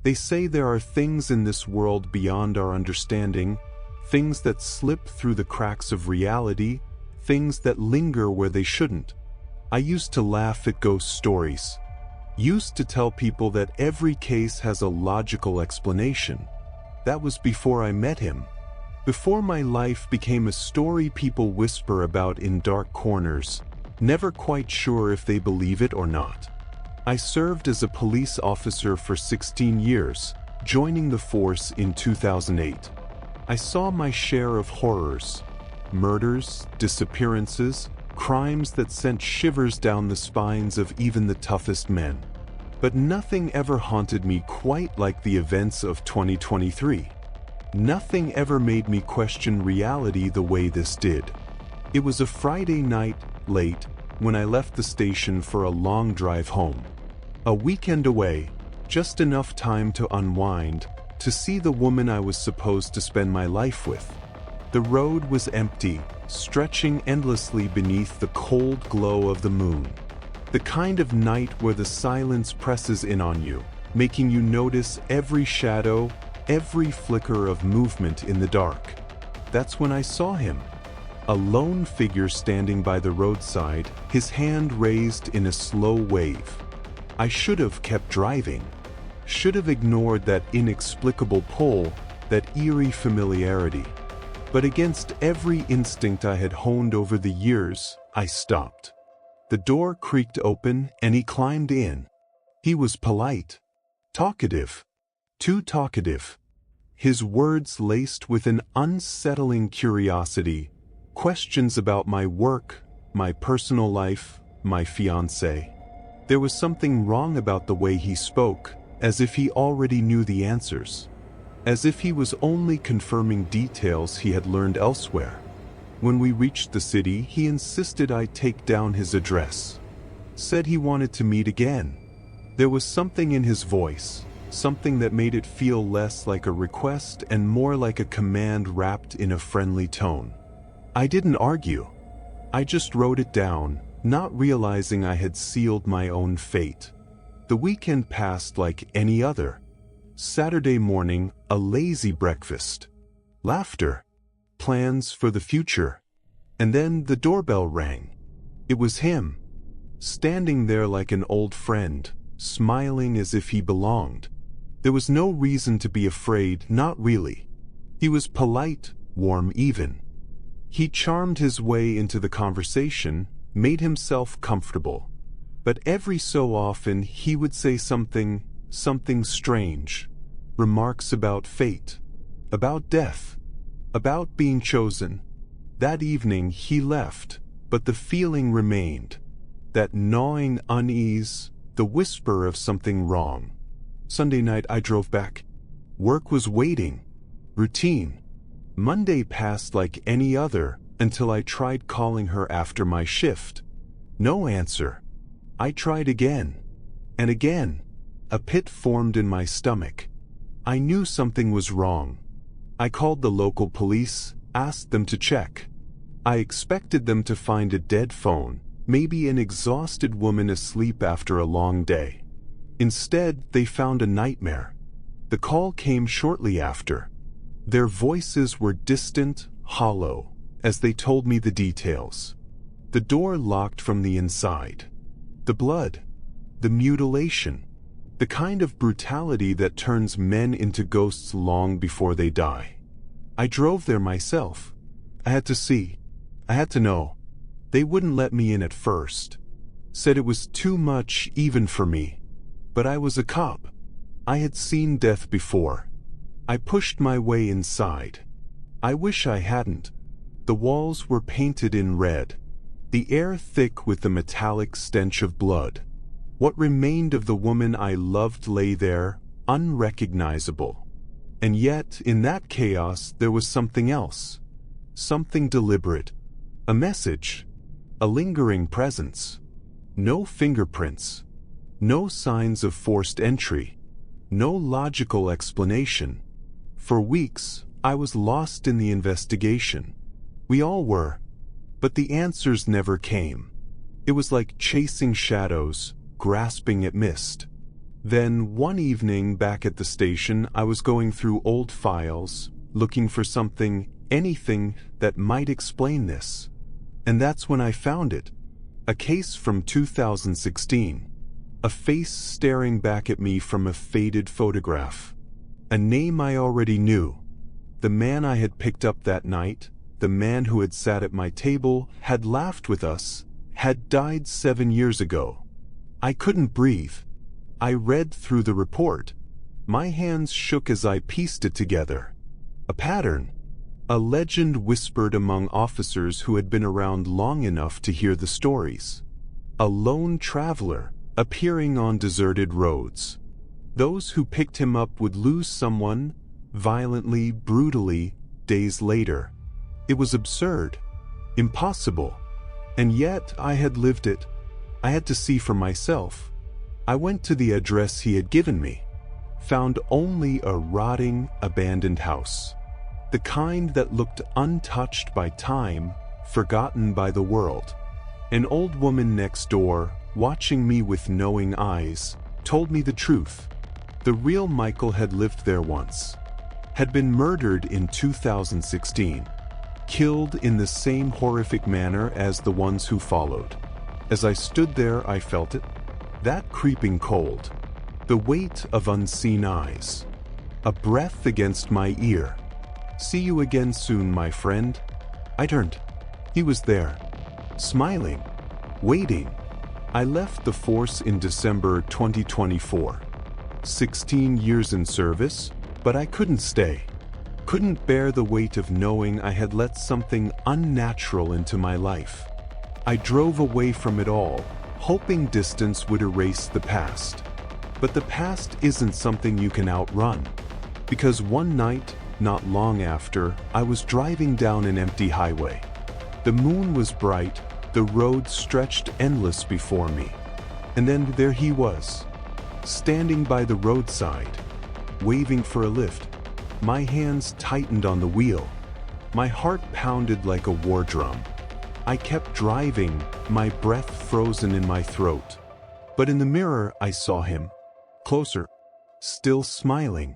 They say there are things in this world beyond our understanding, things that slip through the cracks of reality, things that linger where they shouldn't. I used to laugh at ghost stories. Used to tell people that every case has a logical explanation. That was before I met him. Before my life became a story people whisper about in dark corners, never quite sure if they believe it or not. I served as a police officer for 16 years, joining the force in 2008. I saw my share of horrors, murders, disappearances, crimes that sent shivers down the spines of even the toughest men. But nothing ever haunted me quite like the events of 2023. Nothing ever made me question reality the way this did. It was a Friday night, late, when I left the station for a long drive home. A weekend away, just enough time to unwind, to see the woman I was supposed to spend my life with. The road was empty, stretching endlessly beneath the cold glow of the moon. The kind of night where the silence presses in on you, making you notice every shadow, every flicker of movement in the dark. That's when I saw him. A lone figure standing by the roadside, his hand raised in a slow wave. I should have kept driving. Should have ignored that inexplicable pull, that eerie familiarity. But against every instinct I had honed over the years, I stopped. The door creaked open and he climbed in. He was polite. Talkative. Too talkative. His words laced with an unsettling curiosity, questions about my work, my personal life, my fiancée. There was something wrong about the way he spoke, as if he already knew the answers. As if he was only confirming details he had learned elsewhere. When we reached the city, he insisted I take down his address. Said he wanted to meet again. There was something in his voice, something that made it feel less like a request and more like a command wrapped in a friendly tone. I didn't argue. I just wrote it down, not realizing I had sealed my own fate. The weekend passed like any other. Saturday morning, a lazy breakfast. Laughter. Plans for the future. And then the doorbell rang. It was him. Standing there like an old friend, smiling as if he belonged. There was no reason to be afraid, not really. He was polite, warm even. He charmed his way into the conversation, made himself comfortable. But every so often he would say something strange. Remarks about fate, about death, about being chosen. That evening he left, but the feeling remained. That gnawing unease, the whisper of something wrong. Sunday night I drove back. Work was waiting. Routine. Monday passed like any other until I tried calling her after my shift. No answer. I tried again. And again. A pit formed in my stomach. I knew something was wrong. I called the local police, asked them to check. I expected them to find a dead phone, maybe an exhausted woman asleep after a long day. Instead, they found a nightmare. The call came shortly after. Their voices were distant, hollow, as they told me the details. The door locked from the inside. The blood. The mutilation. The kind of brutality that turns men into ghosts long before they die. I drove there myself. I had to see. I had to know. They wouldn't let me in at first. Said it was too much even for me. But I was a cop. I had seen death before. I pushed my way inside. I wish I hadn't. The walls were painted in red. The air thick with the metallic stench of blood. What remained of the woman I loved lay there, unrecognizable. And yet, in that chaos, there was something else. Something deliberate. A message. A lingering presence. No fingerprints. No signs of forced entry. No logical explanation. For weeks, I was lost in the investigation. We all were. But the answers never came. It was like chasing shadows, grasping at mist. Then one evening back at the station, I was going through old files, looking for something, anything that might explain this. And that's when I found it. A case from 2016. A face staring back at me from a faded photograph. A name I already knew. The man I had picked up that night, the man who had sat at my table, had laughed with us, had died 7 years ago. I couldn't breathe. I read through the report. My hands shook as I pieced it together. A pattern. A legend whispered among officers who had been around long enough to hear the stories. A lone traveler, appearing on deserted roads. Those who picked him up would lose someone, violently, brutally, days later. It was absurd. Impossible. And yet I had lived it. I had to see for myself. I went to the address he had given me. Found only a rotting, abandoned house. The kind that looked untouched by time, forgotten by the world. An old woman next door, watching me with knowing eyes, told me the truth. The real Michael had lived there once. Had been murdered in 2016. Killed in the same horrific manner as the ones who followed. As I stood there, I felt it. That creeping cold. The weight of unseen eyes. A breath against my ear. "See you again soon, my friend." I turned. He was there. Smiling. Waiting. I left the force in December 2024. 16 years in service, but I couldn't stay. Couldn't bear the weight of knowing I had let something unnatural into my life. I drove away from it all, hoping distance would erase the past. But the past isn't something you can outrun. Because one night, not long after, I was driving down an empty highway. The moon was bright, the road stretched endless before me. And then there he was, standing by the roadside, waving for a lift. My hands tightened on the wheel. My heart pounded like a war drum. I kept driving, my breath frozen in my throat. But in the mirror I saw him, closer, still smiling.